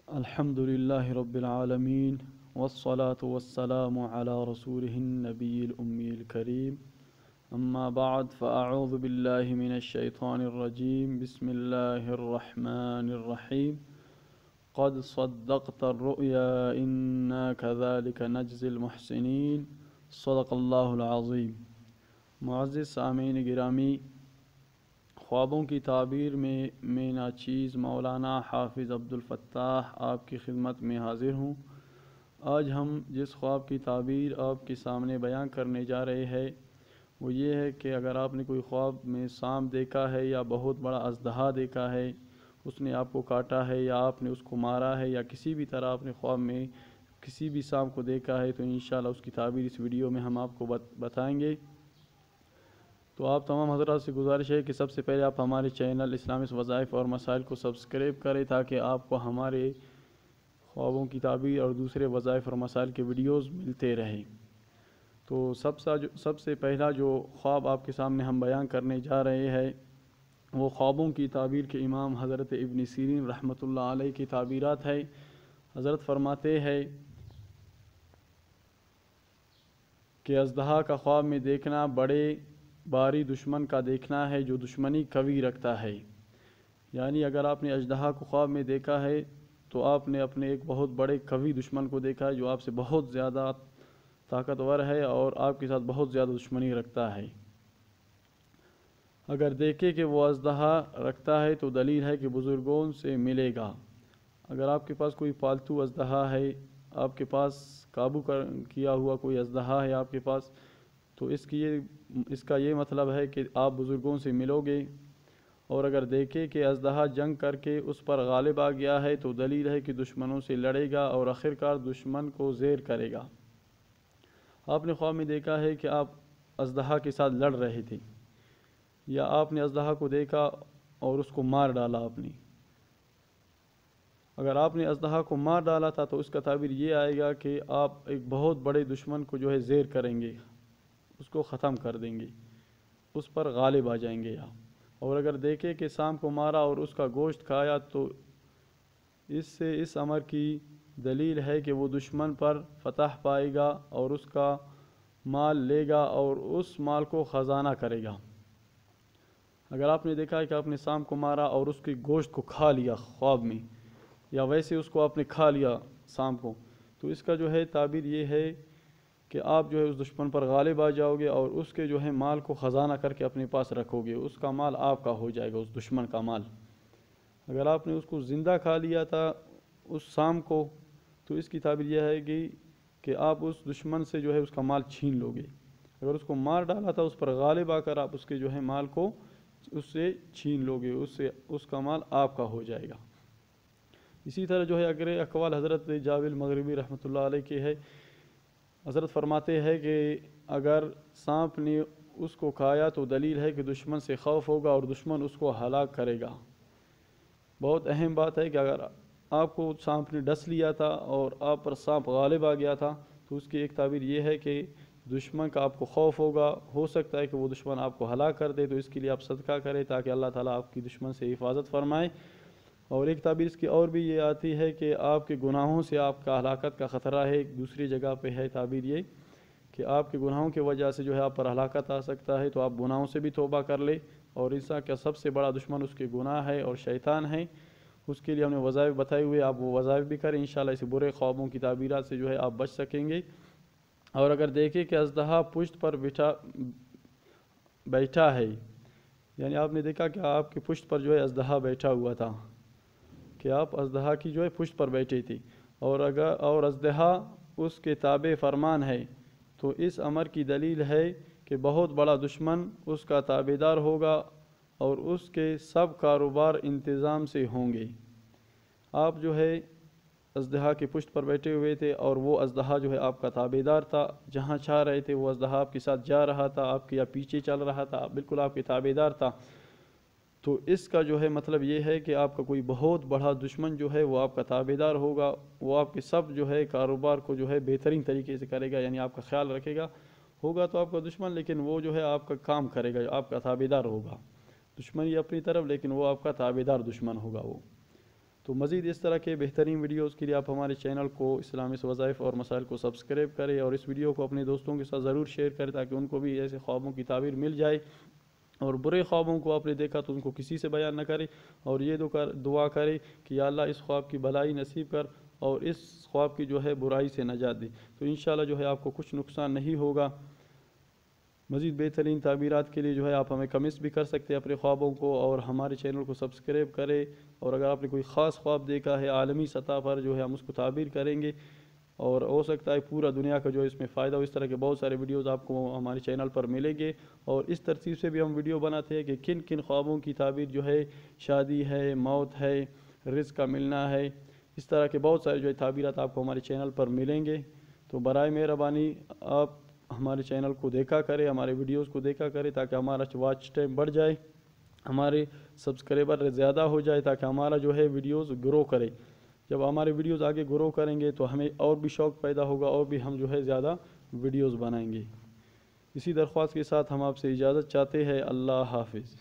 الحمد لله رب العالمين والصلاة والسلام على رسوله النبي الأمي الكريم أما بعد فأعوذ بالله من الشيطان الرجيم بسم الله الرحمن الرحيم قد صدقت الرؤيا إنا كذلك نجزي المحسنين صدق الله العظيم۔ معزز سامعین گرامی، خوابوں کی تعبیر میں ناچیز مولانا حافظ عبدالفتاح آپ کی خدمت میں حاضر ہوں۔ آج ہم جس خواب کی تعبیر آپ کے سامنے بیان کرنے جا رہے ہیں وہ یہ ہے کہ اگر آپ نے کوئی خواب میں سانپ دیکھا ہے یا بہت بڑا اژدہا دیکھا ہے، اس نے آپ کو کاٹا ہے یا آپ نے اس کو مارا ہے یا کسی بھی طرح آپ نے خواب میں کسی بھی سانپ کو دیکھا ہے، تو انشاءاللہ اس کی تعبیر اس ویڈیو میں ہم آپ کو بتائیں گے۔ تو آپ تمام حضرات سے گزارش ہے کہ سب سے پہلے آپ ہمارے چینل اسلامک وظائف اور مسائل کو سبسکرائب کریں تاکہ آپ کو ہمارے خوابوں کی تعبیر اور دوسرے وظائف اور مسائل کے ویڈیوز ملتے رہیں۔ تو سب سے پہلا جو خواب آپ کے سامنے ہم بیان کرنے جا رہے ہیں وہ خوابوں کی تعبیر کے امام حضرت ابن سیرین رحمۃ اللہ علیہ کی تعبیرات ہے۔ حضرت فرماتے ہیں کہ اژدہا کا خواب میں دیکھنا بڑے باری دشمن کا دیکھنا ہے جو دشمنی قوی رکھتا ہے، یعنی اگر آپ نے اژدہا کو خواب میں دیکھا ہے تو آپ نے اپنے ایک بہت بڑے قوی دشمن کو دیکھا ہے جو آپ سے بہت زیادہ طاقتور ہے اور آپ کے ساتھ بہت زیادہ دشمنی رکھتا ہے۔ اگر دیکھے کہ وہ اژدہا رکھتا ہے تو دلیل ہے کہ بزرگوں سے ملے گا۔ اگر آپ کے پاس کوئی پالتو اژدہا ہے، آپ کے پاس قابو کیا ہوا کوئی اژدہا ہے آپ کے پاس، تو اس کا یہ مطلب ہے کہ آپ بزرگوں سے ملو گے۔ اور اگر دیکھے کہ اژدہا جنگ کر کے اس پر غالب آ گیا ہے تو دلیل ہے کہ دشمنوں سے لڑے گا اور آخرکار دشمن کو زیر کرے گا۔ آپ نے خواب میں دیکھا ہے کہ آپ اژدہا کے ساتھ لڑ رہے تھے یا آپ نے اژدہا کو دیکھا اور اس کو مار ڈالا آپ نے۔ اگر آپ نے اژدہا کو مار ڈالا تھا تو اس کا تعبیر یہ آئے گا کہ آپ ایک بہت بڑے دشمن کو جو ہے زیر کریں گے، اس کو ختم کر دیں گے، اس پر غالب آ جائیں گے آپ۔ اور اگر دیکھیں کہ سانپ کو مارا اور اس کا گوشت کھایا تو اس امر کی دلیل ہے کہ وہ دشمن پر فتح پائے گا اور اس کا مال لے گا اور اس مال کو خزانہ کرے گا۔ اگر آپ نے دیکھا ہے کہ آپ نے سانپ کو مارا اور اس کے گوشت کو کھا لیا خواب میں، یا ویسے اس کو آپ نے کھا لیا سانپ کو، تو اس کا جو ہے تعبیر یہ ہے کہ آپ جو ہے اس دشمن پر غالب آ جاؤ گے اور اس کے جو ہے مال کو خزانہ کر کے اپنے پاس رکھو گے، اس کا مال آپ کا ہو جائے گا، اس دشمن کا مال۔ اگر آپ نے اس کو زندہ کھا لیا تھا اس سانپ کو، تو اس کی تعبیر یہ ہے کہ آپ اس دشمن سے جو ہے اس کا مال چھین لو گے۔ اگر اس کو مار ڈالا تھا اس پر غالب آ کر آپ اس کے جو ہے مال کو اس سے چھین لو گے، اس کا مال آپ کا ہو جائے گا۔ اسی طرح جو ہے اگر اقوال حضرت جابر مغربی رحمۃ اللہ علیہ کے ہے، حضرت فرماتے ہیں کہ اگر سانپ نے اس کو کھایا تو دلیل ہے کہ دشمن سے خوف ہوگا اور دشمن اس کو ہلاک کرے گا۔ بہت اہم بات ہے کہ اگر آپ کو سانپ نے ڈس لیا تھا اور آپ پر سانپ غالب آ گیا تھا تو اس کی ایک تعبیر یہ ہے کہ دشمن کا آپ کو خوف ہوگا، ہو سکتا ہے کہ وہ دشمن آپ کو ہلاک کر دے، تو اس کے لیے آپ صدقہ کریں تاکہ اللہ تعالیٰ آپ کی دشمن سے حفاظت فرمائے۔ اور ایک تعبیر اس کی اور بھی یہ آتی ہے کہ آپ کے گناہوں سے آپ کا ہلاکت کا خطرہ ہے۔ ایک دوسری جگہ پہ ہے تعبیر یہ کہ آپ کے گناہوں کی وجہ سے جو ہے آپ پر ہلاکت آ سکتا ہے، تو آپ گناہوں سے بھی توبہ کر لے، اور انسان کا سب سے بڑا دشمن اس کے گناہ ہے اور شیطان ہے۔ اس کے لیے ہم نے وظائف بتائے ہوئے، آپ وہ وظائف بھی کریں، انشاءاللہ اس برے خوابوں کی تعبیرات سے جو ہے آپ بچ سکیں گے۔ اور اگر دیکھیں کہ اژدہا پشت پر بیٹھا ہے، یعنی آپ نے دیکھا کہ آپ کی پشت پر جو ہے اژدہا بیٹھا ہوا تھا، کہ آپ اژدہا کی جو ہے پشت پر بیٹھے تھے، اور اژدہا اس کے تابع فرمان ہے، تو اس امر کی دلیل ہے کہ بہت بڑا دشمن اس کا تابع دار ہوگا اور اس کے سب کاروبار انتظام سے ہوں گے۔ آپ جو ہے اژدہا کی پشت پر بیٹھے ہوئے تھے اور وہ اژدہا جو ہے آپ کا تابع دار تھا، جہاں چاہ رہے تھے وہ اژدہا آپ کے ساتھ جا رہا تھا، آپ کے یا پیچھے چل رہا تھا، بالکل آپ کے تابع دار تھا۔ تو اس کا جو ہے مطلب یہ ہے کہ آپ کا کوئی بہت بڑا دشمن جو ہے وہ آپ کا تابع دار ہوگا، وہ آپ کے سب جو ہے کاروبار کو جو ہے بہترین طریقے سے کرے گا، یعنی آپ کا خیال رکھے گا۔ ہوگا تو آپ کا دشمن لیکن وہ جو ہے آپ کا کام کرے گا، آپ کا تابع دار ہوگا۔ دشمنی اپنی طرف لیکن وہ آپ کا تابع دار دشمن ہوگا وہ۔ تو مزید اس طرح کے بہترین ویڈیوز کے لیے آپ ہمارے چینل کو اسلامی وظائف اور مسائل کو سبسکرائب کریں، اور اس ویڈیو کو اپنے دوستوں کے ساتھ ضرور شیئر کریں تاکہ ان کو بھی ایسے خوابوں کی تعبیر مل جائے، اور برے خوابوں کو آپ نے دیکھا تو ان کو کسی سے بیان نہ کرے، اور یہ دعا کرے کہ یا اللہ اس خواب کی بھلائی نصیب کر اور اس خواب کی جو ہے برائی سے نجات دے، تو انشاءاللہ جو ہے آپ کو کچھ نقصان نہیں ہوگا۔ مزید بہترین تعبیرات کے لیے جو ہے آپ ہمیں کمنٹس بھی کر سکتے ہیں اپنے خوابوں کو، اور ہمارے چینل کو سبسکرائب کریں، اور اگر آپ نے کوئی خاص خواب دیکھا ہے عالمی سطح پر جو ہے ہم اس کو تعبیر کریں گے، اور ہو سکتا ہے پورا دنیا کا جو اس میں فائدہ ہو۔ اس طرح کے بہت سارے ویڈیوز آپ کو ہمارے چینل پر ملیں گے، اور اس ترتیب سے بھی ہم ویڈیو بناتے ہیں کہ کن کن خوابوں کی تعبیر جو ہے شادی ہے، موت ہے، رزق کا ملنا ہے، اس طرح کے بہت سارے جو ہے تعبیرات آپ کو ہمارے چینل پر ملیں گے۔ تو برائے مہربانی آپ ہمارے چینل کو دیکھا کریں، ہمارے ویڈیوز کو دیکھا کریں تاکہ ہمارا واچ ٹائم بڑھ جائے، ہمارے سبسکرائبر زیادہ ہو جائے، تاکہ ہمارا جو ہے ویڈیوز گرو کرے۔ جب ہمارے ویڈیوز آگے گرو کریں گے تو ہمیں اور بھی شوق پیدا ہوگا، اور بھی ہم جو ہے زیادہ ویڈیوز بنائیں گے۔ اسی درخواست کے ساتھ ہم آپ سے اجازت چاہتے ہیں۔ اللہ حافظ۔